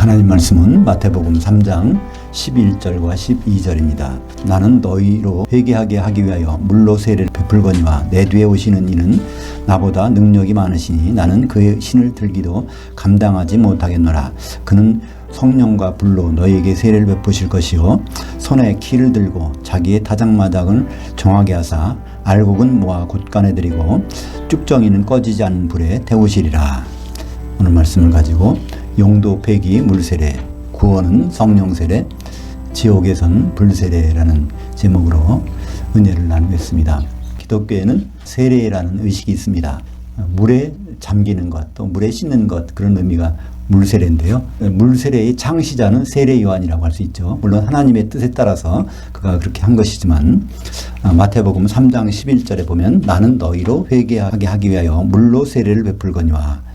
하나님 말씀은 마태복음 3장 11절과 12절입니다. 나는 너희로 회개하게 하기 위하여 물로 세례를 베풀거니와 내 뒤에 오시는 이는 나보다 능력이 많으시니 나는 그의 신을 들기도 감당하지 못하겠노라. 그는 성령과 불로 너희에게 세례를 베푸실 것이요 손에 키를 들고 자기의 타작마당을 정하게 하사 알곡은 모아 곳간에 들이고 쭉정이는 꺼지지 않는 불에 태우시리라. 오늘 말씀을 가지고 용도 폐기 물세례, 구원은 성령세례, 지옥에선 불세례라는 제목으로 은혜를 나누겠습니다. 기독교에는 세례라는 의식이 있습니다. 물에 잠기는 것, 또 물에 씻는 것, 그런 의미가 물세례인데요. 물세례의 창시자는 세례 요한이라고 할 수 있죠. 물론 하나님의 뜻에 따라서 그가 그렇게 한 것이지만 마태복음 3장 11절에 보면 나는 너희로 회개하게 하기 위하여 물로 세례를 베풀거니와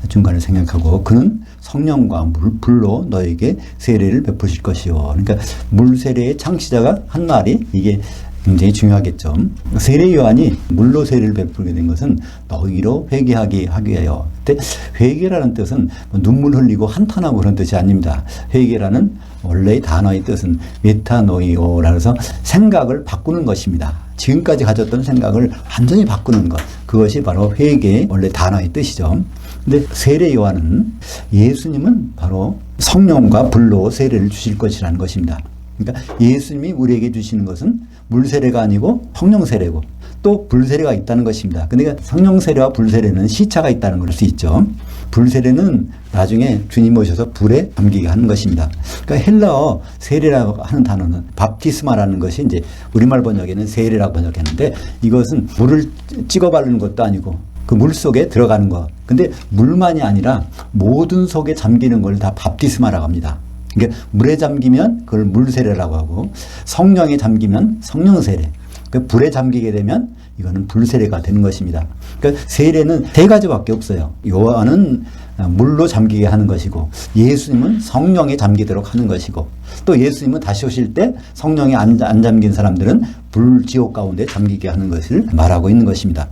중간을 생각하고 그는 성령과 불로 너에게 세례를 베푸실 것이요. 그러니까 물세례의 창시자가 한 말이 이게 굉장히 중요하겠죠. 세례 요한이 물로 세례를 베풀게 된 것은 너희로 회개하게 하기 위하여. 근데 회개라는 뜻은 눈물 흘리고 한탄하고 그런 뜻이 아닙니다. 회개라는 원래의 단어의 뜻은 메타노이오라 해서 생각을 바꾸는 것입니다. 지금까지 가졌던 생각을 완전히 바꾸는 것. 그것이 바로 회개의 원래 단어의 뜻이죠. 근데 세례 요한은 예수님은 바로 성령과 불로 세례를 주실 것이라는 것입니다. 그러니까 예수님이 우리에게 주시는 것은 물세례가 아니고 성령세례고 또 불세례가 있다는 것입니다. 그러니까 성령세례와 불세례는 시차가 있다는 걸 수 있죠. 불세례는 나중에 주님 오셔서 불에 잠기게 하는 것입니다. 그러니까 헬라어 세례라고 하는 단어는 밥티스마라는 것이 이제 우리말 번역에는 세례라고 번역했는데 이것은 물을 찍어 바르는 것도 아니고 그 물 속에 들어가는 것. 근데 물만이 아니라 모든 속에 잠기는 걸 다 밥티스마라고 합니다. 그러니까 물에 잠기면 그걸 물세례라고 하고 성령에 잠기면 성령세례. 그러니까 불에 잠기게 되면 이거는 불세례가 되는 것입니다. 그러니까 세례는 세 가지밖에 없어요. 요한은 물로 잠기게 하는 것이고 예수님은 성령에 잠기도록 하는 것이고 또 예수님은 다시 오실 때 성령에 안 잠긴 사람들은 불지옥 가운데 잠기게 하는 것을 말하고 있는 것입니다.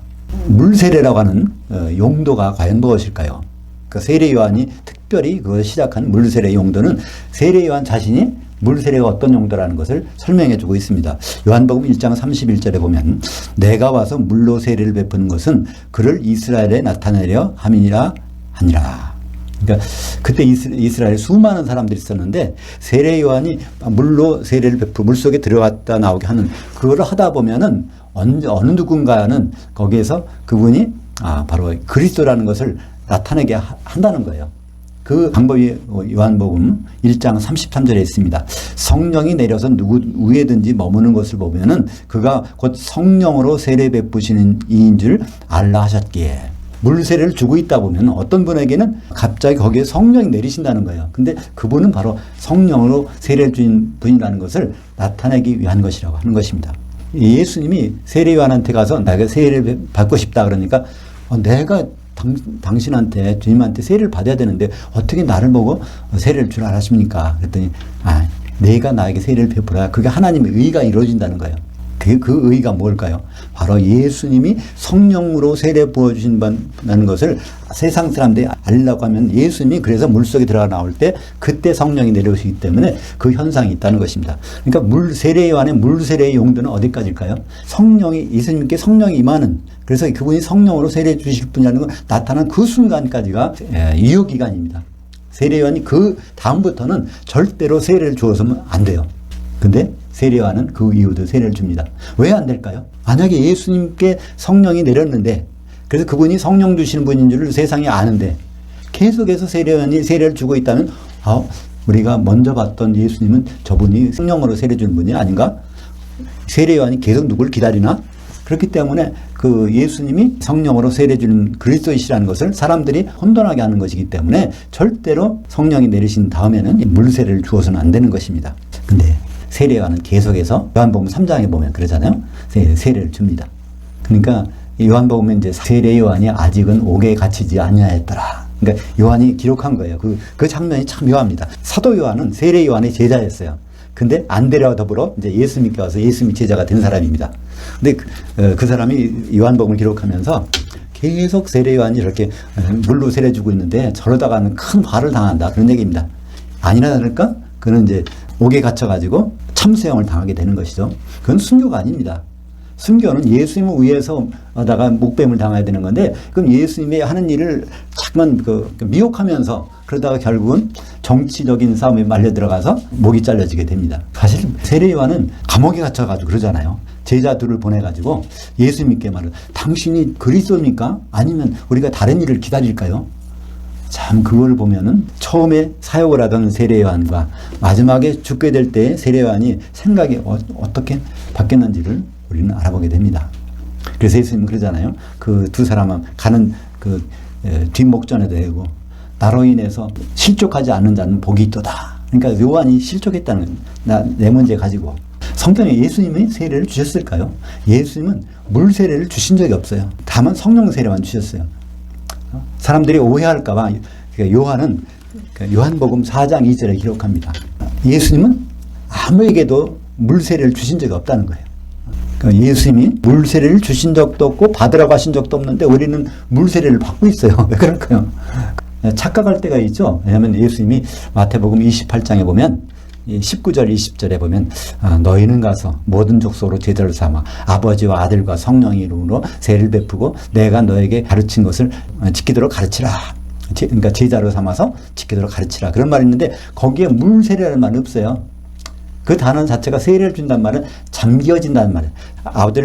물세례라고 하는 용도가 과연 무엇일까요? 그 세례 요한이 특별히 그걸 시작한 물세례 용도는 세례 요한 자신이 물세례가 어떤 용도라는 것을 설명해 주고 있습니다. 요한복음 1장 31절에 보면 내가 와서 물로 세례를 베푸는 것은 그를 이스라엘에 나타내려 함이니라 하니라. 그러니까 그때 이스라엘에 수많은 사람들이 있었는데 세례 요한이 물로 세례를 물 속에 들어갔다 나오게 하는 그걸 하다 보면은 어느 누군가는 거기에서 그분이 바로 그리스도라는 것을 나타내게 한다는 거예요. 그 방법이 요한복음 1장 33절에 있습니다. 성령이 내려서 누구 위에든지 머무는 것을 보면은 그가 곧 성령으로 세례 베푸시는 이인 줄 알라 하셨기에. 물세례를 주고 있다 보면 어떤 분에게는 갑자기 거기에 성령이 내리신다는 거예요. 근데 그분은 바로 성령으로 세례를 준 분이라는 것을 나타내기 위한 것이라고 하는 것입니다. 예수님이 세례 요한한테 가서 내가 세례를 받고 싶다 그러니까 내가 당신한테 주님한테 세례를 받아야 되는데 어떻게 나를 보고 세례를 줄 알았습니까? 그랬더니 내가 나에게 세례를 베풀어야 그게 하나님의 의가 이루어진다는 거예요. 그 의가 뭘까요? 바로 예수님이 성령으로 세례 부어주신다는 것을 세상 사람들이 알려고 하면 예수님이 그래서 물속에 들어가 나올 때 그때 성령이 내려오시기 때문에 그 현상이 있다는 것입니다. 그러니까 세례 요한의 물세례의 용도는 어디까지일까요? 예수님께 성령이 임하는 그래서 그분이 성령으로 세례 주실 분이라는 건 나타난 그 순간까지가 유효기간입니다. 세례 요한이 그 다음부터는 절대로 세례를 주어서는 안 돼요. 근데 세례 요한은 그 이후도 세례를 줍니다. 왜 안 될까요? 만약에 예수님께 성령이 내렸는데 그래서 그분이 성령 주시는 분인 줄 세상이 아는데 계속해서 세례 요한이 세례를 주고 있다면 우리가 먼저 봤던 예수님은 저분이 성령으로 세례 주는 분이 아닌가? 세례 요한이 계속 누굴 기다리나? 그렇기 때문에 그 예수님이 성령으로 세례 주는 그리스도이시라는 것을 사람들이 혼돈하게 하는 것이기 때문에 절대로 성령이 내리신 다음에는 물세례를 주어서는 안 되는 것입니다. 근데 세례 요한은 계속해서 요한복음 3장에 보면 그러잖아요. 세례를 줍니다. 그러니까 요한복음에 이제 세례 요한이 아직은 옥에 갇히지 아니하였더라. 그러니까 요한이 기록한 거예요. 그 장면이 참 묘합니다. 사도 요한은 세례 요한의 제자였어요. 근데 안드레와 더불어 이제 예수님께 와서 예수님의 제자가 된 사람입니다. 근데 그 사람이 요한복음을 기록하면서 계속 세례 요한이 이렇게 물로 세례 주고 있는데 저러다가는 큰 화를 당한다. 그런 얘기입니다. 아니나 다를까? 그는 이제 옥에 갇혀가지고 참수형을 당하게 되는 것이죠. 그건 순교가 아닙니다. 순교는 예수님을 위해서다가 목뱀을 당해야 되는 건데, 그럼 예수님이 하는 일을 자꾸만 미혹하면서 그러다가 결국은 정치적인 싸움에 말려 들어가서 목이 잘려지게 됩니다. 사실 세례 요한은 감옥에 갇혀가지고 그러잖아요. 제자들을 보내가지고 예수님께 말을, 당신이 그리스도입니까? 아니면 우리가 다른 일을 기다릴까요? 참 그걸 보면은 처음에 사역을 하던 세례 요한과 마지막에 죽게 될 때 세례 요한이 생각이 어떻게 바뀌었는지를 우리는 알아보게 됩니다. 그래서 예수님은 그러잖아요. 그 두 사람은 가는 그 뒷목전에도 되고, 나로 인해서 실족하지 않는 자는 복이 있도다. 그러니까 요한이 실족했다는 거예요. 내 문제 가지고. 성경에 예수님이 세례를 주셨을까요? 예수님은 물 세례를 주신 적이 없어요. 다만 성령 세례만 주셨어요. 사람들이 오해할까봐 요한은 요한복음 4장 2절에 기록합니다. 예수님은 아무에게도 물 세례를 주신 적이 없다는 거예요. 예수님이 물 세례를 주신 적도 없고 받으라고 하신 적도 없는데 우리는 물 세례를 받고 있어요. 왜 그럴까요? 착각할 때가 있죠. 왜냐하면 예수님이 마태복음 28장에 보면 19절 20절에 보면 너희는 가서 모든 족속으로 제자를 삼아 아버지와 아들과 성령의 이름으로 세례를 베푸고 내가 너에게 가르친 것을 지키도록 가르치라. 그러니까 제자로 삼아서 지키도록 가르치라. 그런 말이 있는데 거기에 물 세례라는 말은 없어요. 그 단어 자체가 세례를 준다는 말은 잠겨진다는 말이에요.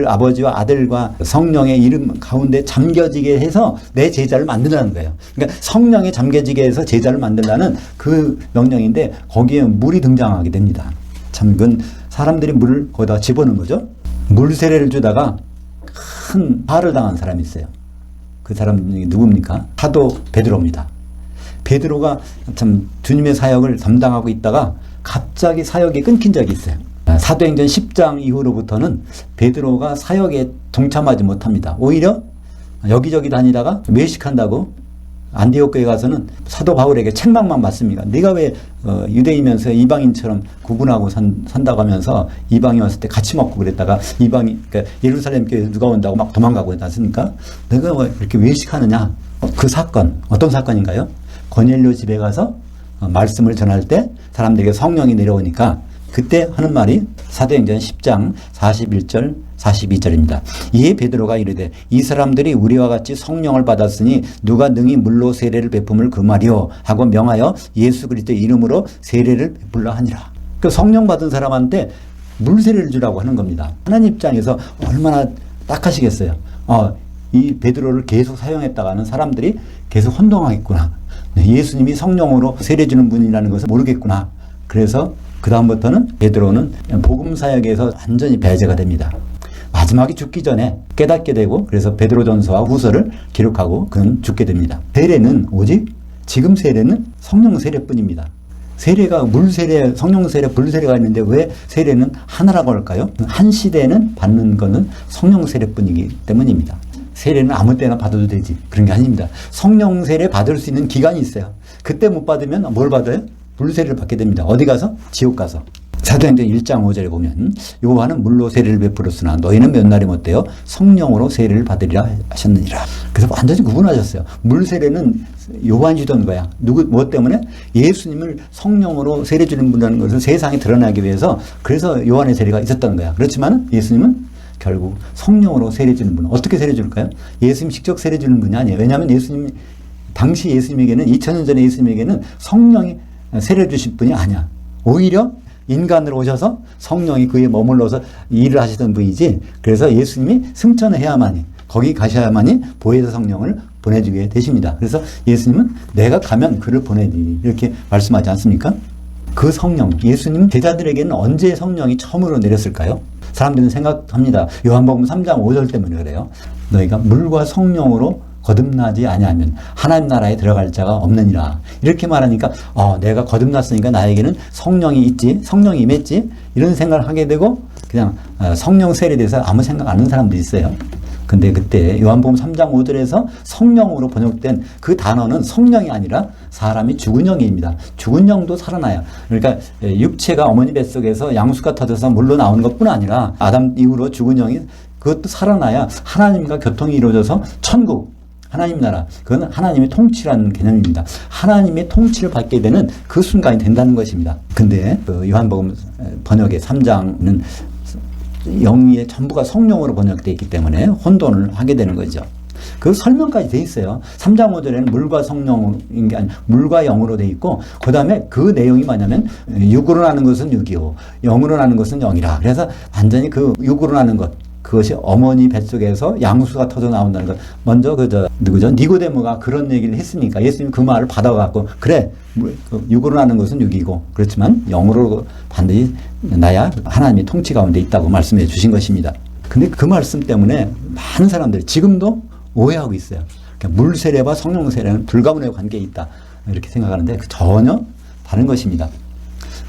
아버지와 아들과 성령의 이름 가운데 잠겨지게 해서 내 제자를 만들라는 거예요. 그러니까 성령에 잠겨지게 해서 제자를 만들라는 그 명령인데 거기에 물이 등장하게 됩니다. 참 그건 사람들이 물을 거기다 집어넣은 거죠. 물 세례를 주다가 큰 파를 당한 사람이 있어요. 그 사람이 누굽니까? 사도 베드로입니다. 베드로가 참 주님의 사역을 담당하고 있다가 갑자기 사역이 끊긴 적이 있어요. 사도행전 10장 이후로부터는 베드로가 사역에 동참하지 못합니다. 오히려 여기저기 다니다가 외식한다고 안디옥 교회 가서는 사도 바울에게 책망만 받습니다. 네가 왜 유대이면서 이방인처럼 구분하고 산다고 하면서 이방인 왔을 때 같이 먹고 그랬다가 이방인, 그러니까 예루살렘 교회 누가 온다고 막 도망가고 그러지 않습니까? 내가 왜 이렇게 외식하느냐? 그 사건, 어떤 사건인가요? 고넬료 집에 가서 말씀을 전할 때 사람들에게 성령이 내려오니까 그때 하는 말이 사도행전 10장 41절 42절입니다. 이에 베드로가 이르되 이 사람들이 우리와 같이 성령을 받았으니 누가 능히 물로 세례를 베품을 그 말이요 하고 명하여 예수 그리스도의 이름으로 세례를 베풀라 하니라. 그 성령 받은 사람한테 물 세례를 주라고 하는 겁니다. 하나님 입장에서 얼마나 딱하시겠어요. 이 베드로를 계속 사용했다가는 사람들이 계속 혼동하겠구나. 예수님이 성령으로 세례 주는 분이라는 것을 모르겠구나. 그래서 그 다음부터는 베드로는 복음 사역에서 완전히 배제가 됩니다. 마지막에 죽기 전에 깨닫게 되고 그래서 베드로전서와 후서를 기록하고 그는 죽게 됩니다. 세례는 오직 지금 세례는 성령 세례뿐입니다. 세례가 물 세례, 성령 세례, 불 세례가 있는데 왜 세례는 하나라고 할까요? 한 시대에는 받는 것은 성령 세례뿐이기 때문입니다. 세례는 아무 때나 받아도 되지. 그런 게 아닙니다. 성령 세례 받을 수 있는 기간이 있어요. 그때 못 받으면 뭘 받아요? 불세례를 받게 됩니다. 어디 가서? 지옥 가서. 사도행전 1장 5절에 보면 요한은 물로 세례를 베풀었으나 너희는 몇 날이 못되어 성령으로 세례를 받으리라 하셨느니라. 그래서 완전히 구분하셨어요. 물 세례는 요한이 주던 거야. 뭐 때문에? 예수님을 성령으로 세례 주는 분이라는 것을 세상에 드러나기 위해서 그래서 요한의 세례가 있었던 거야. 그렇지만 예수님은 결국 성령으로 세례 주는 분. 어떻게 세례 줄까요? 예수님 직접 세례 주는 분이 아니에요. 왜냐하면 예수님 당시 예수님에게는 2000년 전의 예수님에게는 성령이 세례 주실 분이 아니야. 오히려 인간으로 오셔서 성령이 그에 머물러서 일을 하시던 분이지. 그래서 예수님이 승천을 해야만이 거기 가셔야만이 보혜사 성령을 보내주게 되십니다. 그래서 예수님은 내가 가면 그를 보내니 이렇게 말씀하지 않습니까? 그 성령, 예수님 제자들에게는 언제 성령이 처음으로 내렸을까요? 사람들은 생각합니다. 요한복음 3장 5절 때문에 그래요. 너희가 물과 성령으로 거듭나지 아니하면 하나님 나라에 들어갈 자가 없느니라. 이렇게 말하니까 내가 거듭났으니까 나에게는 성령이 있지, 성령이 임했지 이런 생각을 하게 되고 그냥 성령 세례에 대해서 아무 생각 안 하는 사람도 있어요. 근데 그때 요한복음 3장 5절에서 성령으로 번역된 그 단어는 성령이 아니라 사람이 죽은 영입니다. 죽은 영도 살아나요. 그러니까 육체가 어머니 뱃속에서 양수가 터져서 물로 나오는 것뿐 아니라 아담 이후로 죽은 영이 그것도 살아나야 하나님과 교통이 이루어져서 천국, 하나님 나라, 그건 하나님의 통치라는 개념입니다. 하나님의 통치를 받게 되는 그 순간이 된다는 것입니다. 근데 그 요한복음 번역의 3장은 영의 전부가 성령으로 번역되어 있기 때문에 혼돈을 하게 되는 거죠. 그 설명까지 돼 있어요. 3장 5절에는 물과 성령인 게 아니라 물과 영으로 돼 있고, 그 다음에 그 내용이 뭐냐면 육으로 나는 것은 육이요 영으로 나는 것은 영이라. 그래서 완전히 그 육으로 나는 것, 그것이 어머니 뱃속에서 양수가 터져 나온다는 것. 먼저 누구죠? 니고데모가 그런 얘기를 했으니까 예수님이 그 말을 받아갖고, 그래, 육으로 나는 것은 육이고 그렇지만 영으로 반드시 나야 하나님의 통치 가운데 있다고 말씀해 주신 것입니다. 근데 그 말씀 때문에 많은 사람들이 지금도 오해하고 있어요. 그러니까 물 세례와 성령 세례는 불가분의 관계에 있다, 이렇게 생각하는데 전혀 다른 것입니다.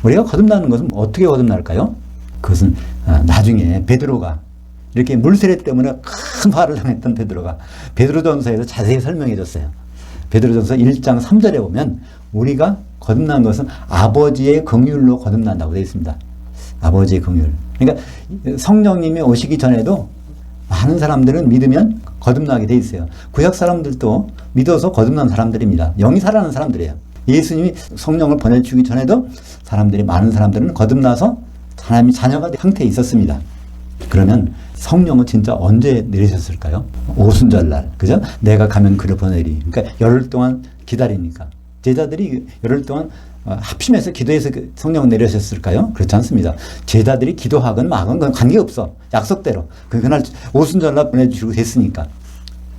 우리가 거듭나는 것은 어떻게 거듭날까요? 그것은 나중에 베드로가 이렇게 물 세례 때문에 큰 화를 당했던 베드로전서에서 자세히 설명해 줬어요. 베드로전서 1장 3절에 보면 우리가 거듭난 것은 아버지의 긍휼로 거듭난다고 되어 있습니다. 아버지의 긍휼. 그러니까 성령님이 오시기 전에도 많은 사람들은 믿으면 거듭나게 돼 있어요. 구약 사람들도 믿어서 거듭난 사람들입니다. 영이 살아나는 사람들이에요. 예수님이 성령을 보내주기 전에도 많은 사람들은 거듭나서 하나님의 자녀가 된 상태에 있었습니다. 그러면 성령은 진짜 언제 내리셨을까요? 오순절날, 그죠? 내가 가면 그를 보내리. 그러니까 열흘 동안 기다리니까. 제자들이 열흘 동안 합심해서 기도해서 성령을 내리셨을까요? 그렇지 않습니다. 제자들이 기도하건 마건 그건 관계없어. 약속대로. 그날 오순절날 보내주시고 됐으니까.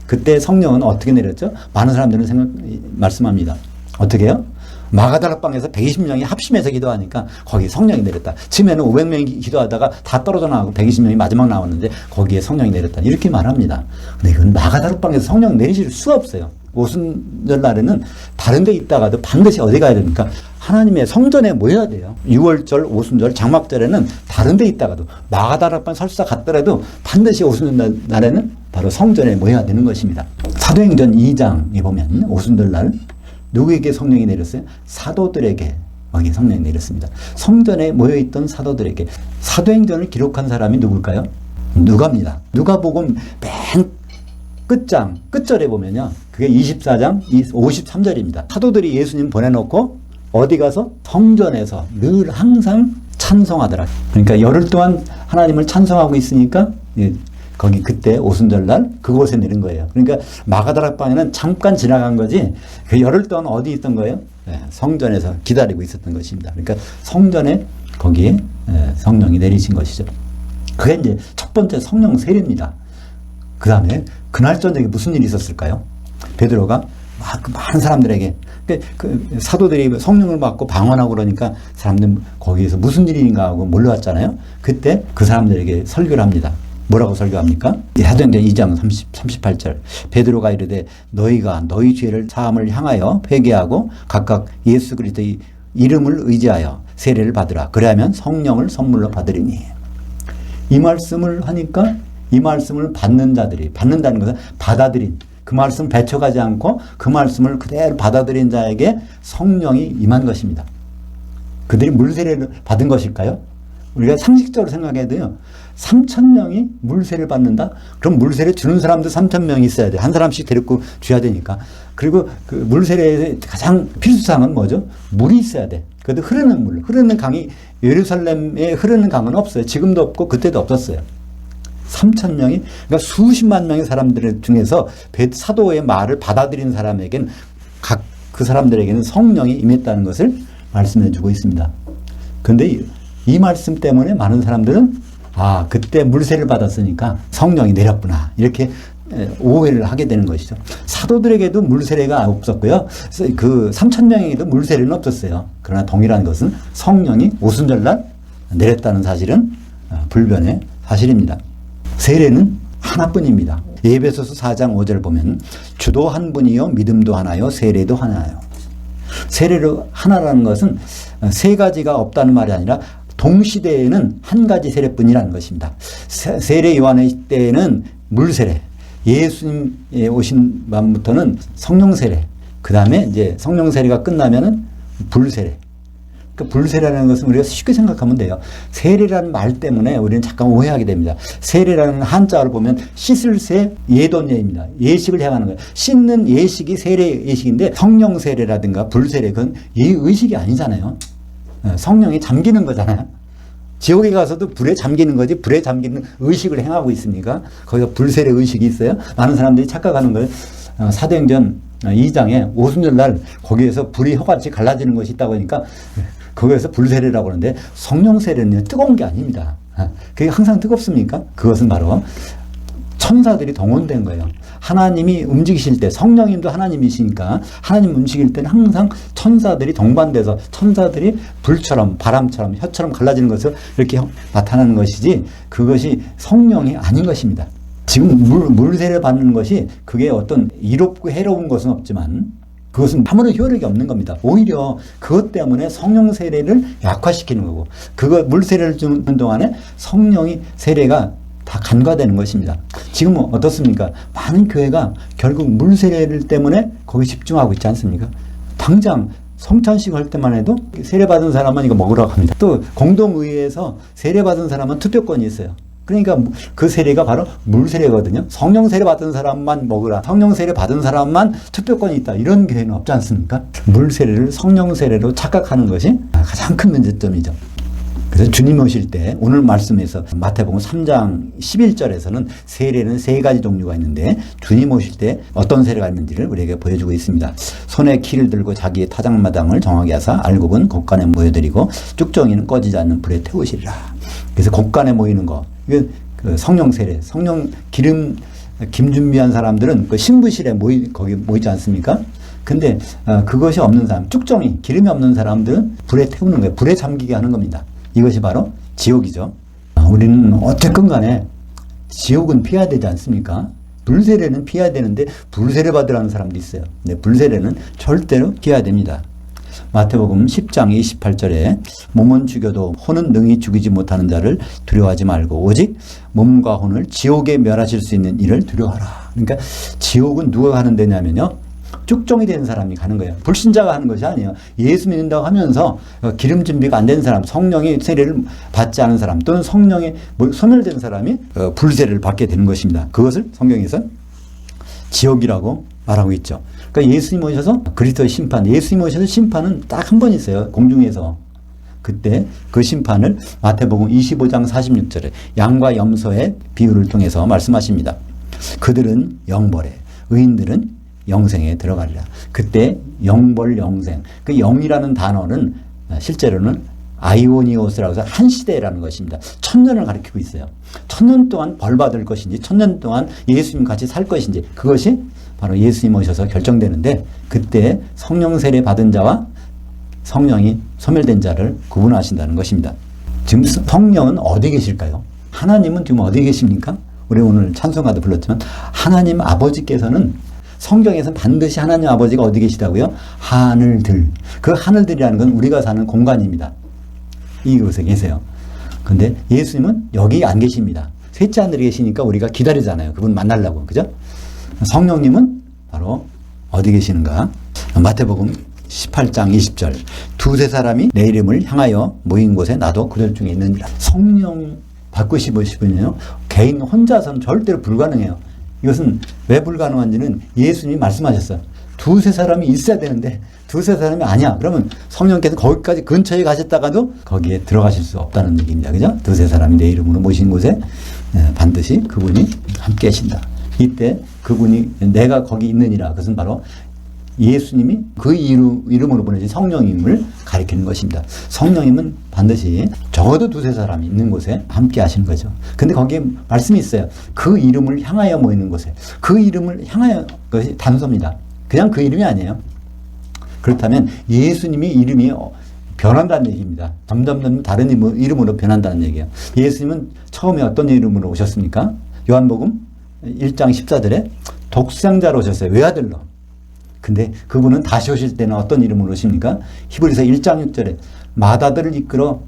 그때 성령은 어떻게 내렸죠? 많은 사람들은 말씀합니다. 어떻게 해요? 마가다락방에서 120명이 합심해서 기도하니까 거기에 성령이 내렸다. 처음에는 500명이 기도하다가 다 떨어져 나가고 120명이 마지막 나왔는데 거기에 성령이 내렸다. 이렇게 말합니다. 근데 이건 마가다락방에서 성령 내리실 수가 없어요. 오순절 날에는 다른 데 있다가도 반드시 어디 가야 됩니까? 하나님의 성전에 모여야 돼요. 6월절, 오순절, 장막절에는 다른 데 있다가도 마가다락방 설사 갔더라도 반드시 오순절 날에는 바로 성전에 모여야 되는 것입니다. 사도행전 2장에 보면 오순절 날 누구에게 성령이 내렸어요? 사도들에게 거기에 성령이 내렸습니다. 성전에 모여있던 사도들에게. 사도행전을 기록한 사람이 누굴까요? 누가입니다. 누가복음 맨 끝절에 보면요, 그게 24장 53절입니다. 사도들이 예수님 보내놓고 어디 가서 성전에서 늘 항상 찬송하더라. 그러니까 열흘 동안 하나님을 찬송하고 있으니까 거기 그때 오순절날 그곳에 내린 거예요. 그러니까 마가다락방에는 잠깐 지나간 거지 그 열흘 동안 어디 있던 거예요? 성전에서 기다리고 있었던 것입니다. 그러니까 성전에 거기에 성령이 내리신 것이죠. 그게 이제 첫 번째 성령 세례입니다. 그 다음에 그날 저녁에 무슨 일이 있었을까요? 베드로가 많은 사람들에게 그 사도들이 성령을 받고 방언하고 그러니까 사람들 거기에서 무슨 일인가 하고 몰려왔잖아요. 그때 그 사람들에게 설교를 합니다. 뭐라고 설교합니까? 사도행전 2장 38절. 베드로가 이르되 너희가 너희 죄를 사함을 향하여 회개하고 각각 예수 그리스도의 이름을 의지하여 세례를 받으라. 그래야면 성령을 선물로 받으리니. 이 말씀을 하니까 이 말씀을 받는 자들이, 받는다는 것은 받아들인, 그 말씀 배척하지 않고 그 말씀을 그대로 받아들인 자에게 성령이 임한 것입니다. 그들이 물세례를 받은 것일까요? 우리가 상식적으로 생각해도요, 3,000명이 물세를 받는다? 그럼 물세를 주는 사람도 3,000명이 있어야 돼. 한 사람씩 데리고 줘야 되니까. 그리고 그 물세례의 가장 필수사항은 뭐죠? 물이 있어야 돼. 그래도 흐르는 물, 흐르는 강이, 예루살렘에 흐르는 강은 없어요. 지금도 없고 그때도 없었어요. 3,000명이, 그러니까 수십만 명의 사람들 중에서 사도의 말을 받아들인 사람에게는 그 사람들에게는 성령이 임했다는 것을 말씀해 주고 있습니다. 그런데 이 말씀 때문에 많은 사람들은 그때 물세를 받았으니까 성령이 내렸구나, 이렇게 오해를 하게 되는 것이죠. 사도들에게도 물세례가 없었고요. 그 3,000명에게도 물세례는 없었어요. 그러나 동일한 것은 성령이 오순절날 내렸다는 사실은 불변의 사실입니다. 세례는 하나뿐입니다. 에베소서 4장 5절 보면 주도 한 분이요 믿음도 하나요 세례도 하나요. 세례로 하나라는 것은 세 가지가 없다는 말이 아니라 동시대에는 한 가지 세례뿐이라는 것입니다. 세례 요한의 때에는 물세례, 예수님이 오신 밤부터는 성령 세례, 그 다음에 이제 성령 세례가 끝나면은 불세례. 그 불세례라는 것은 우리가 쉽게 생각하면 돼요. 세례라는 말 때문에 우리는 잠깐 오해하게 됩니다. 세례라는 한자를 보면 씻을 세, 예돈예입니다. 예식을 행하는 거예요. 씻는 예식이 세례 예식인데 성령 세례라든가 불세례 그건 예의식이 아니잖아요. 성령이 잠기는 거잖아요. 지옥에 가서도 불에 잠기는 거지 불에 잠기는 의식을 행하고 있습니까? 거기서 불세례 의식이 있어요. 많은 사람들이 착각하는 거예요. 사도행전 2장에 오순절날 거기에서 불이 혀같이 갈라지는 것이 있다고 하니까 거기에서 불세례라고 하는데 성령 세례는 뜨거운 게 아닙니다. 그게 항상 뜨겁습니까? 그것은 바로 천사들이 동원된 거예요. 하나님이 움직이실 때 성령님도 하나님이시니까 하나님 움직일 때는 항상 천사들이 동반돼서 천사들이 불처럼 바람처럼 혀처럼 갈라지는 것을 이렇게 나타나는 것이지 그것이 성령이 아닌 것입니다. 지금 물세례 받는 것이 그게 어떤 이롭고 해로운 것은 없지만 그것은 아무런 효력이 없는 겁니다. 오히려 그것 때문에 성령 세례를 약화시키는 거고 그거 물세례를 주는 동안에 성령이 세례가 다 간과되는 것입니다. 지금은 어떻습니까? 많은 교회가 결국 물세례를 때문에 거기 집중하고 있지 않습니까? 당장 성찬식 할 때만 해도 세례받은 사람만 이거 먹으라고 합니다. 또 공동의회에서 세례받은 사람은 투표권이 있어요. 그러니까 그 세례가 바로 물세례거든요. 성령 세례 받은 사람만 먹으라. 성령 세례 받은 사람만 투표권이 있다. 이런 교회는 없지 않습니까? 물세례를 성령 세례로 착각하는 것이 가장 큰 문제점이죠. 그래서 주님 오실 때 오늘 말씀에서 마태복음 3장 11절에서는 세례는 세 가지 종류가 있는데 주님 오실 때 어떤 세례가 있는지를 우리에게 보여주고 있습니다. 손에 키를 들고 자기의 타작마당을 정하게 하사 알곡은 곳간에 모여드리고 쭉정이는 꺼지지 않는 불에 태우시리라. 그래서 곳간에 모이는 거 이건 그 성령 세례, 성령 김 준비한 사람들은 그 신부실에 거기 모이지 않습니까? 근데 그것이 없는 사람, 쭉정이 기름이 없는 사람들은 불에 태우는 거예요. 불에 잠기게 하는 겁니다. 이것이 바로 지옥이죠. 우리는 어쨌건 간에 지옥은 피해야 되지 않습니까? 불세례는 피해야 되는데 불세례 받으라는 사람도 있어요. 근데 불세례는 절대로 피해야 됩니다. 마태복음 10장 28절에 몸은 죽여도 혼은 능히 죽이지 못하는 자를 두려워하지 말고 오직 몸과 혼을 지옥에 멸하실 수 있는 이를 두려워하라. 그러니까 지옥은 누가 가는 데냐면요. 쭉정이 된 사람이 가는 거예요. 불신자가 하는 것이 아니에요. 예수 믿는다고 하면서 기름 준비가 안 된 사람, 성령의 세례를 받지 않은 사람 또는 성령에 소멸된 사람이 불세례를 받게 되는 것입니다. 그것을 성경에서 지옥이라고 말하고 있죠. 그러니까 예수님 오셔서 그리스도의 심판, 예수님 오셔서 심판은 딱 한 번 있어요. 공중에서. 그때 그 심판을 마태복음 25장 46절에 양과 염소의 비유를 통해서 말씀하십니다. 그들은 영벌에, 의인들은 영생에 들어가리라. 그때 영벌 영생. 그 영이라는 단어는 실제로는 아이오니오스라고 해서 한 시대라는 것입니다. 1000년을 가리키고 있어요. 1000년 동안 벌 받을 것인지 1000년 동안 예수님 같이 살 것인지 그것이 바로 예수님 오셔서 결정되는데 그때 성령 세례 받은 자와 성령이 소멸된 자를 구분하신다는 것입니다. 지금 성령은 어디 계실까요? 하나님은 지금 어디 계십니까? 우리 오늘 찬송가도 불렀지만 하나님 아버지께서는 성경에서는 반드시 하나님 아버지가 어디 계시다고요? 하늘들. 그 하늘들이라는 건 우리가 사는 공간입니다. 이곳에 계세요. 근데 예수님은 여기 안 계십니다. 셋째 하늘에 계시니까 우리가 기다리잖아요. 그분 만나려고. 그죠? 성령님은 바로 어디 계시는가? 마태복음 18장 20절. 두세 사람이 내 이름을 향하여 모인 곳에 나도 그들 중에 있느니라. 성령 받고 싶으시면요. 개인 혼자서는 절대로 불가능해요. 이것은 왜 불가능한지는 예수님이 말씀하셨어요. 두세 사람이 있어야 되는데 두세 사람이 아니야. 그러면 성령께서 거기까지 근처에 가셨다가도 거기에 들어가실 수 없다는 얘기입니다. 그죠? 두세 사람이 내 이름으로 모신 곳에 반드시 그분이 함께 계신다. 이때 그분이 내가 거기 있느니라. 그것은 바로 예수님이 그 이름으로 보내신 성령님을 가리키는 것입니다. 성령님은 반드시 적어도 두세 사람이 있는 곳에 함께 하시는 거죠. 근데 거기에 말씀이 있어요. 그 이름을 향하여 모이는 곳에. 그 이름을 향하여 것이 단서입니다. 그냥 그 이름이 아니에요. 그렇다면 예수님이 이름이 변한다는 얘기입니다. 점점 다른 이름으로 변한다는 얘기예요. 예수님은 처음에 어떤 이름으로 오셨습니까? 요한복음 1장 14절에 독생자로 오셨어요. 외아들로. 근데 그분은 다시 오실 때는 어떤 이름으로 오십니까? 히브리서 1장 6절에 맏아들을 이끌어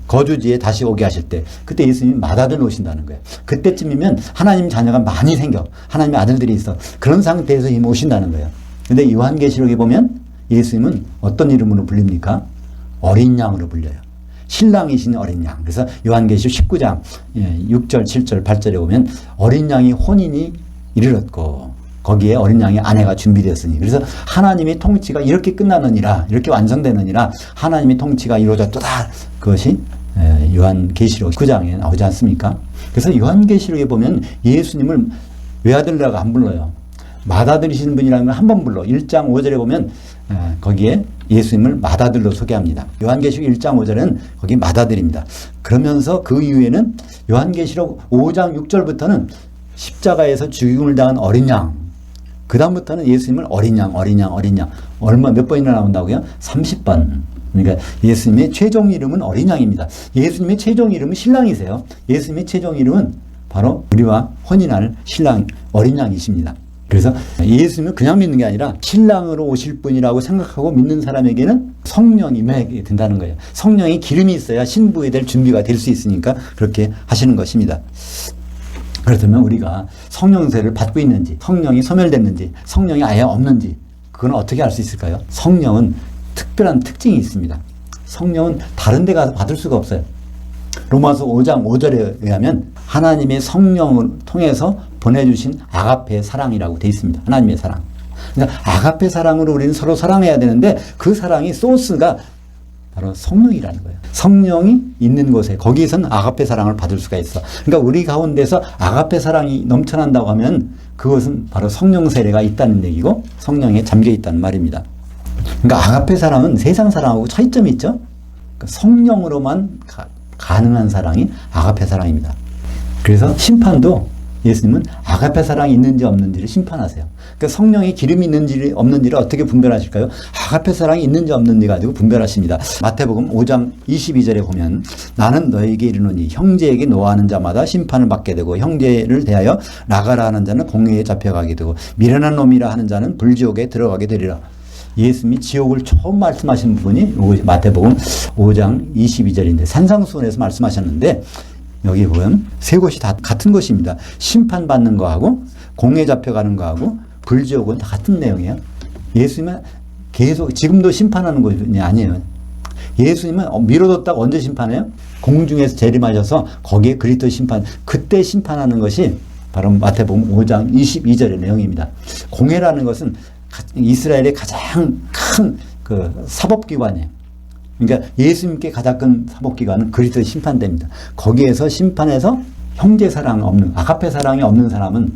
거주지에 다시 오게 하실 때 그때 예수님이 맏아들로 오신다는 거예요. 그때쯤이면 하나님 자녀가 많이 생겨. 하나님의 아들들이 있어. 그런 상태에서 이미 오신다는 거예요. 근데 요한계시록에 보면 예수님은 어떤 이름으로 불립니까? 어린 양으로 불려요. 신랑이신 어린 양. 그래서 요한계시록 19장 6절, 7절, 8절에 보면 어린 양이 혼인이 이르렀고 거기에 어린 양의 아내가 준비되었으니, 그래서 하나님의 통치가 이렇게 끝나느니라, 이렇게 완성되느니라, 하나님의 통치가 이루어졌도다. 그것이 요한계시록 9장에 나오지 않습니까? 그래서 요한계시록에 보면 예수님을 외아들이라고 안 불러요. 맏아들이신 분이라는 걸 한 번 불러. 1장 5절에 보면 거기에 예수님을 맏아들로 소개합니다. 요한계시록 1장 5절에는 거기 맏아들입니다. 그러면서 그 이후에는 요한계시록 5장 6절부터는 십자가에서 죽임을 당한 어린 양, 그 다음부터는 예수님을 어린 양, 어린 양, 어린 양, 얼마 몇 번이나 나온다고요? 30번. 그러니까 예수님의 최종 이름은 어린 양입니다. 예수님의 최종 이름은 신랑이세요. 예수님의 최종 이름은 바로 우리와 혼인할 신랑 어린 양이십니다. 그래서 예수님을 그냥 믿는 게 아니라 신랑으로 오실 분이라고 생각하고 믿는 사람에게는 성령이 임하게 된다는 거예요. 성령의 기름이 있어야 신부에 될 준비가 될 수 있으니까 그렇게 하시는 것입니다. 그렇다면 우리가 성령세를 받고 있는지, 성령이 소멸됐는지, 성령이 아예 없는지, 그건 어떻게 알 수 있을까요? 성령은 특별한 특징이 있습니다. 성령은 다른 데 가서 받을 수가 없어요. 로마서 5장 5절에 의하면 하나님의 성령을 통해서 보내주신 아가페 사랑이라고 되어 있습니다. 하나님의 사랑. 그러니까 아가페 사랑으로 우리는 서로 사랑해야 되는데 그 사랑이 소스가 바로 성령이라는 거예요. 성령이 있는 곳에 거기에선 아가페 사랑을 받을 수가 있어. 그러니까 우리 가운데서 아가페 사랑이 넘쳐난다고 하면 그것은 바로 성령 세례가 있다는 얘기고 성령에 잠겨 있다는 말입니다. 그러니까 아가페 사랑은 세상 사랑하고 차이점이 있죠. 그러니까 성령으로만 가능한 사랑이 아가페 사랑입니다. 그래서 심판도 예수님은 아가페 사랑이 있는지 없는지를 심판하세요. 그러니까 성령의 기름이 있는지 없는지를 어떻게 분별하실까요? 아가페 사랑이 있는지 없는지 가지고 분별하십니다. 마태복음 5장 22절에 보면 나는 너에게 이르노니 형제에게 노하는 자마다 심판을 받게 되고 형제를 대하여 나가라 하는 자는 공회에 잡혀가게 되고 미련한 놈이라 하는 자는 불지옥에 들어가게 되리라. 예수님이 지옥을 처음 말씀하신 부분이 마태복음 5장 22절인데 산상수훈에서 말씀하셨는데 여기 보면 세 곳이 다 같은 것입니다. 심판받는 거하고 공에 잡혀가는 거하고 불지옥은 다 같은 내용이에요. 예수님은 계속 지금도 심판하는 것이 아니에요. 예수님은 미뤄뒀다가 언제 심판해요? 공중에서 재림하셔서 거기에 그리스도 심판, 그때 심판하는 것이 바로 마태복음 5장 22절의 내용입니다. 공회라는 것은 이스라엘의 가장 큰 그 사법기관이에요. 그러니까 예수님께 가장 큰 사법기관은 그리스도의 심판대입니다. 거기에서 심판해서 형제 사랑 없는, 아가페 사랑이 없는 사람은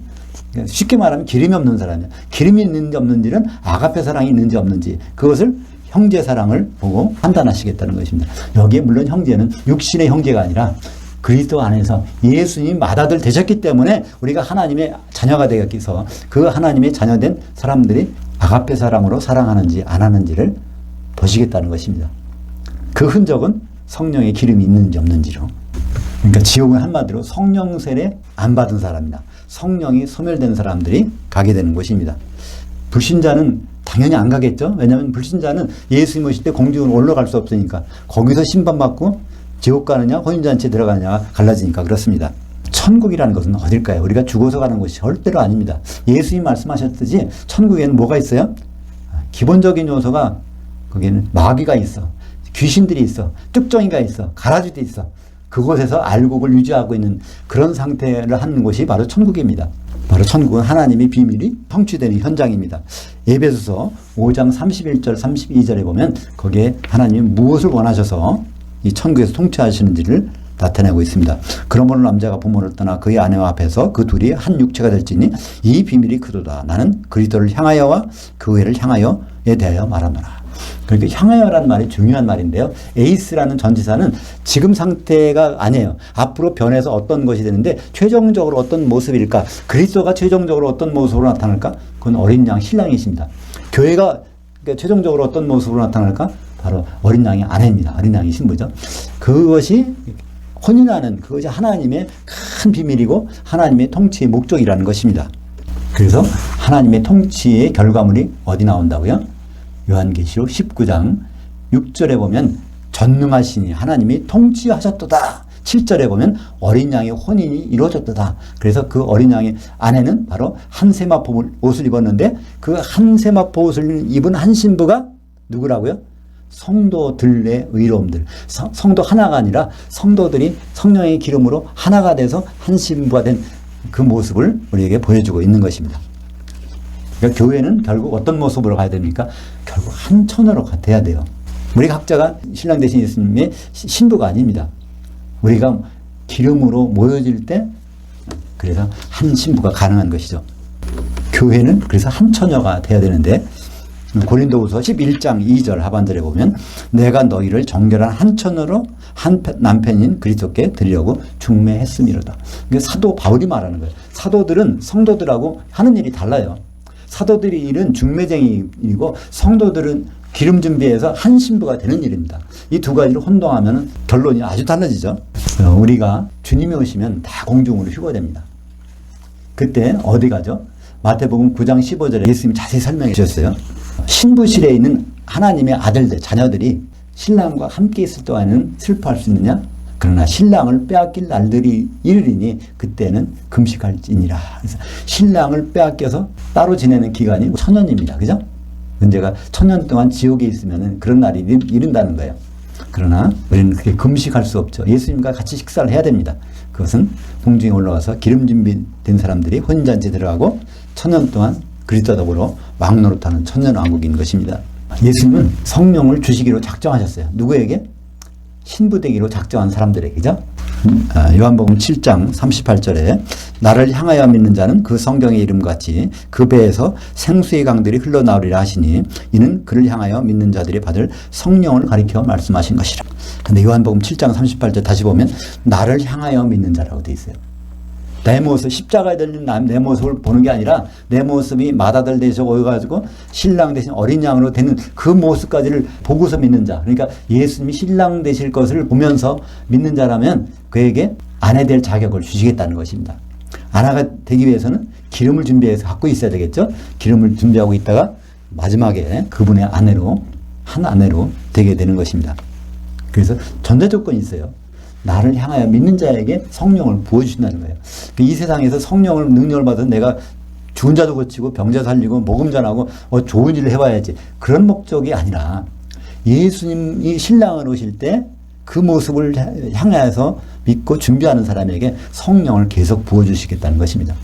쉽게 말하면 기름이 없는 사람이에요. 기름이 있는지 없는지는 아가페 사랑이 있는지 없는지 그것을 형제 사랑을 보고 판단하시겠다는 것입니다. 여기에 물론 형제는 육신의 형제가 아니라 그리스도 안에서 예수님 맏아들 되셨기 때문에 우리가 하나님의 자녀가 되었기서 그 하나님의 자녀된 사람들이 아가페 사랑으로 사랑하는지 안 하는지를 보시겠다는 것입니다. 그 흔적은 성령의 기름이 있는지 없는지로. 그러니까 지옥은 한마디로 성령 세례 안 받은 사람이다. 성령이 소멸된 사람들이 가게 되는 곳입니다. 불신자는 당연히 안 가겠죠. 왜냐하면 불신자는 예수님 오실 때 공중으로 올라갈 수 없으니까 거기서 심판받고 지옥 가느냐 혼인잔치에 들어가느냐가 갈라지니까 그렇습니다. 천국이라는 것은 어딜까요? 우리가 죽어서 가는 곳이 절대로 아닙니다. 예수님 말씀하셨듯이 천국에는 뭐가 있어요? 기본적인 요소가 거기에는 마귀가 있어. 귀신들이 있어. 뚝정이가 있어. 가라지도 있어. 그곳에서 알곡을 유지하고 있는 그런 상태를 하는 곳이 바로 천국입니다. 바로 천국은 하나님의 비밀이 성취되는 현장입니다. 에베소서 5장 31절 32절에 보면 거기에 하나님이 무엇을 원하셔서 이 천국에서 통치하시는지를 나타내고 있습니다. 그러므로 남자가 부모를 떠나 그의 아내와 합해서 그 둘이 한 육체가 될지니 이 비밀이 그도다. 나는 그리스도를 향하여와 교회를 향하여에 대하여 말하노라. 그러니까 향하여라는 말이 중요한 말인데요. 에이스라는 전치사는 지금 상태가 아니에요. 앞으로 변해서 어떤 것이 되는데 최종적으로 어떤 모습일까? 그리스도가 최종적으로 어떤 모습으로 나타날까? 그건 어린 양 신랑이십니다. 교회가 그러니까 최종적으로 어떤 모습으로 나타날까? 바로 어린 양의 아내입니다. 어린 양의 신부죠. 그것이 혼인하는 그것이 하나님의 큰 비밀이고 하나님의 통치의 목적이라는 것입니다. 그래서 하나님의 통치의 결과물이 어디 나온다고요? 요한계시록 19장 6절에 보면 전능하시니 하나님이 통치하셨도다. 7절에 보면 어린 양의 혼인이 이루어졌도다. 그래서 그 어린 양의 아내는 바로 한 세마포 옷을 입었는데 그 한 세마포 옷을 입은 한 신부가 누구라고요? 성도들의 의로움들, 성도 하나가 아니라 성도들이 성령의 기름으로 하나가 돼서 한 신부가 된 그 모습을 우리에게 보여주고 있는 것입니다. 그러니까 교회는 결국 어떤 모습으로 가야 됩니까? 결국 한 처녀로 돼야 돼요. 우리 각자가 신랑 되신 예수님의 신부가 아닙니다. 우리가 기름으로 모여질 때 그래서 한 신부가 가능한 것이죠. 교회는 그래서 한 처녀가 돼야 되는데 고린도후서 11장 2절 하반절에 보면 내가 너희를 정결한 한 처녀로 한 남편인 그리스도께 드리려고 중매했음이로다. 이게 사도 바울이 말하는 거예요. 사도들은 성도들하고 하는 일이 달라요. 사도들의 일은 중매쟁이이고 성도들은 기름 준비해서 한 신부가 되는 일입니다. 이 두 가지를 혼동하면 결론이 아주 달라지죠. 우리가 주님이 오시면 다 공중으로 휴거됩니다. 그때 어디 가죠? 마태복음 9장 15절에 예수님이 자세히 설명해 주셨어요. 신부실에 있는 하나님의 아들들, 자녀들이 신랑과 함께 있을 동안은 슬퍼할 수 있느냐? 그러나 신랑을 빼앗길 날들이 이르리니 그때는 금식할지니라. 그래서 신랑을 빼앗겨서 따로 지내는 기간이 천년입니다. 그죠? 문제가 천년 동안 지옥에 있으면 그런 날이 이른다는 거예요. 그러나 우리는 그렇게 금식할 수 없죠. 예수님과 같이 식사를 해야 됩니다. 그것은 공중에 올라가서 기름 준비된 사람들이 혼인잔치 들어가고 천년 동안 그리스도와 더불어 왕노릇하는 천년왕국인 것입니다. 예수님은 성령을 주시기로 작정하셨어요. 누구에게? 신부되기로 작정한 사람들에게죠. 요한복음 7장 38절에 나를 향하여 믿는 자는 그 성경의 이름같이 그 배에서 생수의 강들이 흘러나오리라 하시니 이는 그를 향하여 믿는 자들이 받을 성령을 가리켜 말씀하신 것이라. 근데 요한복음 7장 38절 다시 보면 나를 향하여 믿는 자라고 되어 있어요. 내 모습, 십자가에 달린 내 모습을 보는 게 아니라 내 모습이 맏아들 되셔 오여가지고 신랑 대신 어린 양으로 되는 그 모습까지를 보고서 믿는 자. 그러니까 예수님이 신랑 되실 것을 보면서 믿는 자라면 그에게 아내 될 자격을 주시겠다는 것입니다. 아내가 되기 위해서는 기름을 준비해서 갖고 있어야 되겠죠. 기름을 준비하고 있다가 마지막에 그분의 아내로, 한 아내로 되게 되는 것입니다. 그래서 전제 조건이 있어요. 나를 향하여 믿는 자에게 성령을 부어주신다는 거예요. 이 세상에서 성령을 능력을 받아서 내가 죽은 자도 고치고 병자 살리고 모금 전하고 좋은 일을 해봐야지. 그런 목적이 아니라 예수님이 신랑을 오실 때 그 모습을 향해서 믿고 준비하는 사람에게 성령을 계속 부어주시겠다는 것입니다.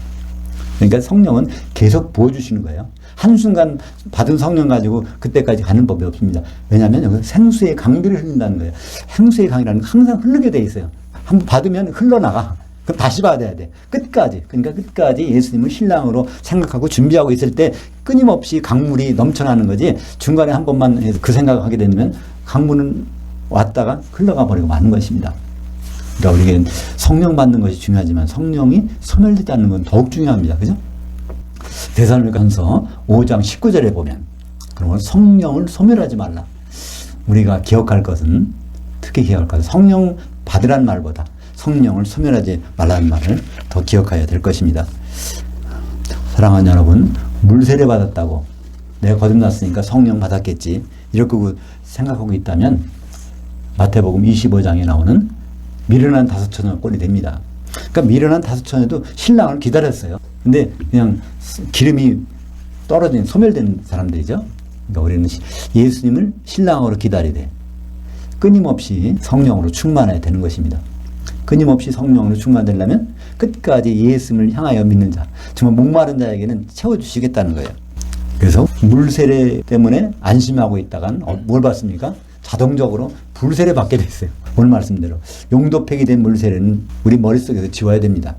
그러니까 성령은 계속 부어주시는 거예요. 한순간 받은 성령 가지고 그때까지 가는 법이 없습니다. 왜냐하면 여기 생수의 강들이 흐른다는 거예요. 생수의 강이라는 건 항상 흐르게 돼 있어요. 한번 받으면 흘러나가. 그럼 다시 받아야 돼. 끝까지. 그러니까 끝까지 예수님을 신랑으로 생각하고 준비하고 있을 때 끊임없이 강물이 넘쳐나는 거지 중간에 한 번만 그 생각을 하게 되면 강물은 왔다가 흘러가 버리고 마는 것입니다. 그러니까 우리에겐 성령 받는 것이 중요하지만 성령이 소멸되지 않는 건 더욱 중요합니다. 그죠? 데살로니가전서 5장 19절에 보면 그러면 성령을 소멸하지 말라. 우리가 기억할 것은 특히 기억할 것은 성령 받으란 말보다 성령을 소멸하지 말라는 말을 더 기억해야 될 것입니다. 사랑하는 여러분, 물세례 받았다고 내가 거듭났으니까 성령 받았겠지 이렇게 생각하고 있다면 마태복음 25장에 나오는 미련한 다섯 처녀 꼴이 됩니다. 그러니까 미련한 다섯 처녀도 신랑을 기다렸어요. 근데 그냥 기름이 떨어진 소멸된 사람들이죠. 그러니까 우리는 예수님을 신랑으로 기다리되 끊임없이 성령으로 충만해야 되는 것입니다. 끊임없이 성령으로 충만되려면 끝까지 예수님을 향하여 믿는 자, 정말 목마른 자에게는 채워주시겠다는 거예요. 그래서 물세례 때문에 안심하고 있다간 뭘 받습니까? 자동적으로 불세례 받게 됐어요. 오늘 말씀대로 용도 폐기된 물세례는 우리 머릿속에서 지워야 됩니다.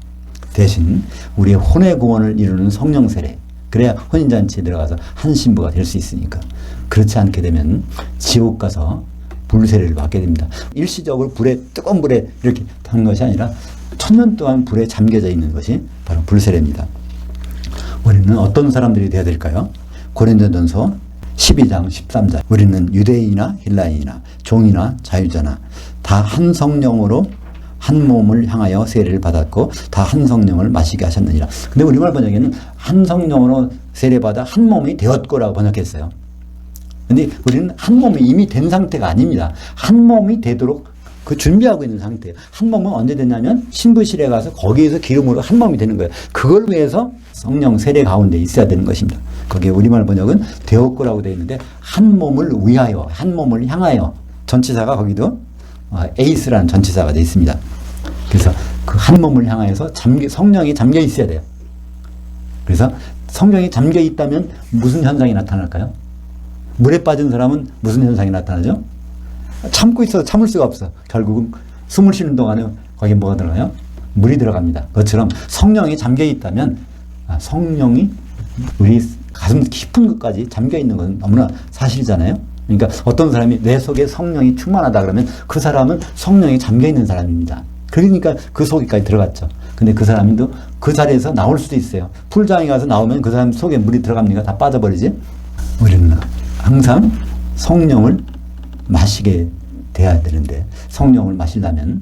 대신 우리의 혼의 구원을 이루는 성령 세례, 그래야 혼인잔치에 들어가서 한 신부가 될 수 있으니까. 그렇지 않게 되면 지옥 가서 불세례를 받게 됩니다. 일시적으로 뜨거운 불에 이렇게 타는 것이 아니라 천년 동안 불에 잠겨져 있는 것이 바로 불세례입니다. 우리는 어떤 사람들이 되어야 될까요? 고린도전서 12장 13절 우리는 유대인이나 헬라인이나 종이나 자유자나 다 한 성령으로 한 몸을 향하여 세례를 받았고 다 한 성령을 마시게 하셨느니라. 근데 우리말 번역에는 한 성령으로 세례받아 한 몸이 되었고라고 번역했어요. 근데 우리는 한 몸이 이미 된 상태가 아닙니다. 한 몸이 되도록 그 준비하고 있는 상태예요. 한 몸은 언제 되냐면 신부실에 가서 거기에서 기름으로 한 몸이 되는 거예요. 그걸 위해서 성령 세례 가운데 있어야 되는 것입니다. 거기에 우리말 번역은 되었고라고 되어 있는데 한 몸을 위하여, 한 몸을 향하여 전치사가 거기도 에이스라는 전치사가 되어 있습니다. 그래서 그 한 몸을 향하여서 성령이 잠겨 있어야 돼요. 그래서 성령이 잠겨 있다면 무슨 현상이 나타날까요? 물에 빠진 사람은 무슨 현상이 나타나죠? 참고 있어도 참을 수가 없어. 결국은 숨을 쉬는 동안에 거기에 뭐가 들어가요? 물이 들어갑니다. 그것처럼 성령이 잠겨 있다면 성령이 우리 가슴 깊은 것까지 잠겨 있는 것은 너무나 사실이잖아요. 그러니까 어떤 사람이 내 속에 성령이 충만하다 그러면 그 사람은 성령이 잠겨 있는 사람입니다. 그러니까 그 속에까지 들어갔죠. 근데 그 사람도 그 자리에서 나올 수도 있어요. 풀장에 가서 나오면 그 사람 속에 물이 들어갑니까? 다 빠져버리지? 우리는 항상 성령을 마시게 돼야 되는데 성령을 마시려면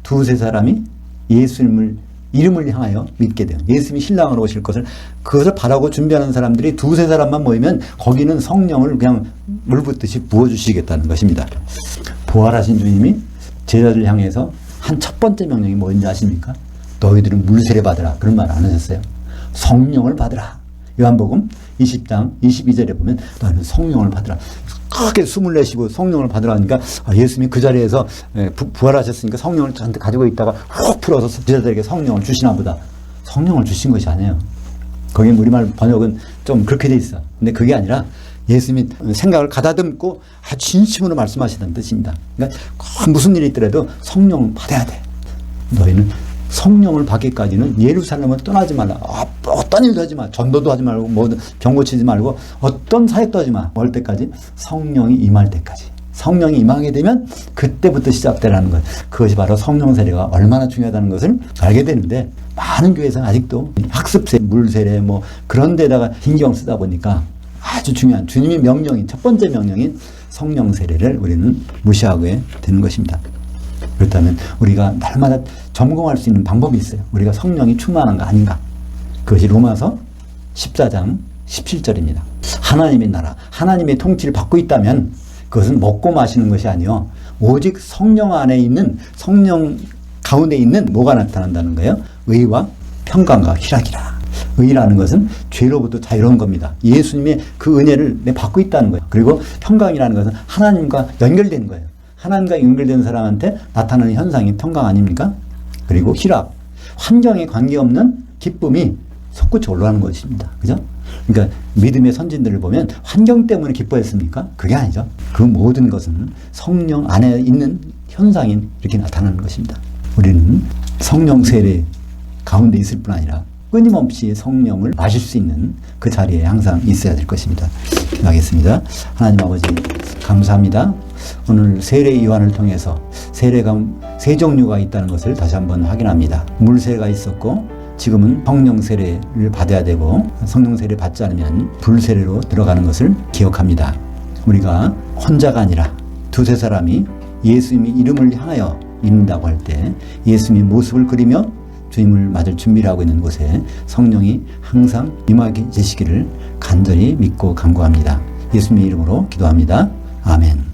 두세 사람이 예수님을 이름을 향하여 믿게 돼요. 예수님이 신랑으로 오실 것을 그것을 바라고 준비하는 사람들이 두세 사람만 모이면 거기는 성령을 그냥 물 붓듯이 부어주시겠다는 것입니다. 부활하신 주님이 제자들 향해서 한 첫 번째 명령이 뭔지 아십니까? 너희들은 물세례 받으라. 그런 말 안 하셨어요. 성령을 받으라. 요한복음 20장 22절에 보면 너희는 성령을 받으라. 크게 숨을 내쉬고 성령을 받으라 하니까 예수님이 그 자리에서 부활하셨으니까 성령을 저한테 가지고 있다가 훅 풀어서 제자들에게 성령을 주시나 보다. 성령을 주신 것이 아니에요. 거기 우리말 번역은 좀 그렇게 돼 있어. 근데 그게 아니라 예수님이 생각을 가다듬고 진심으로 말씀하시다는 뜻입니다. 그러니까 무슨 일이 있더라도 성령을 받아야 돼. 너희는 성령을 받기까지는 예루살렘을 떠나지 말라. 어떤 일도 하지 마. 전도도 하지 말고 뭐든 병 고치지 말고 어떤 사역도 하지 마. 뭘 때까지? 성령이 임할 때까지. 성령이 임하게 되면 그때부터 시작되라는 것. 그것이 바로 성령 세례가 얼마나 중요하다는 것을 알게 되는데 많은 교회에서는 아직도 학습세, 물세례 뭐 그런 데다가 신경 쓰다 보니까 아주 중요한 주님의 명령인 첫 번째 명령인 성령 세례를 우리는 무시하게 되는 것입니다. 그렇다면 우리가 날마다 점검할 수 있는 방법이 있어요. 우리가 성령이 충만한가 아닌가. 그것이 로마서 14장 17절입니다. 하나님의 나라, 하나님의 통치를 받고 있다면 그것은 먹고 마시는 것이 아니요 오직 성령 안에 있는 성령 가운데 있는 뭐가 나타난다는 거예요? 의와 평강과 희락이라. 의라는 것은 죄로부터 자유로운 겁니다. 예수님의 그 은혜를 받고 있다는 거예요. 그리고 평강이라는 것은 하나님과 연결된 거예요. 하나님과 연결된 사람한테 나타나는 현상이 평강 아닙니까? 그리고 희락, 환경에 관계없는 기쁨이 솟구쳐 올라가는 것입니다. 그죠? 그러니까 믿음의 선진들을 보면 환경 때문에 기뻐했습니까? 그게 아니죠. 그 모든 것은 성령 안에 있는 현상이 이렇게 나타나는 것입니다. 우리는 성령 세례 가운데 있을 뿐 아니라 끊임없이 성령을 마실 수 있는 그 자리에 항상 있어야 될 것입니다. 기도하겠습니다. 하나님 아버지 감사합니다. 오늘 세례 요한을 통해서 세례가 세 종류가 있다는 것을 다시 한번 확인합니다. 물세례가 있었고 지금은 성령 세례를 받아야 되고 성령 세례 받지 않으면 불세례로 들어가는 것을 기억합니다. 우리가 혼자가 아니라 두세 사람이 예수님의 이름을 향하여 믿는다고 할 때 예수님의 모습을 그리며 주님을 맞을 준비를 하고 있는 곳에 성령이 항상 임하게 계시기를 간절히 믿고 간구합니다. 예수님의 이름으로 기도합니다. 아멘.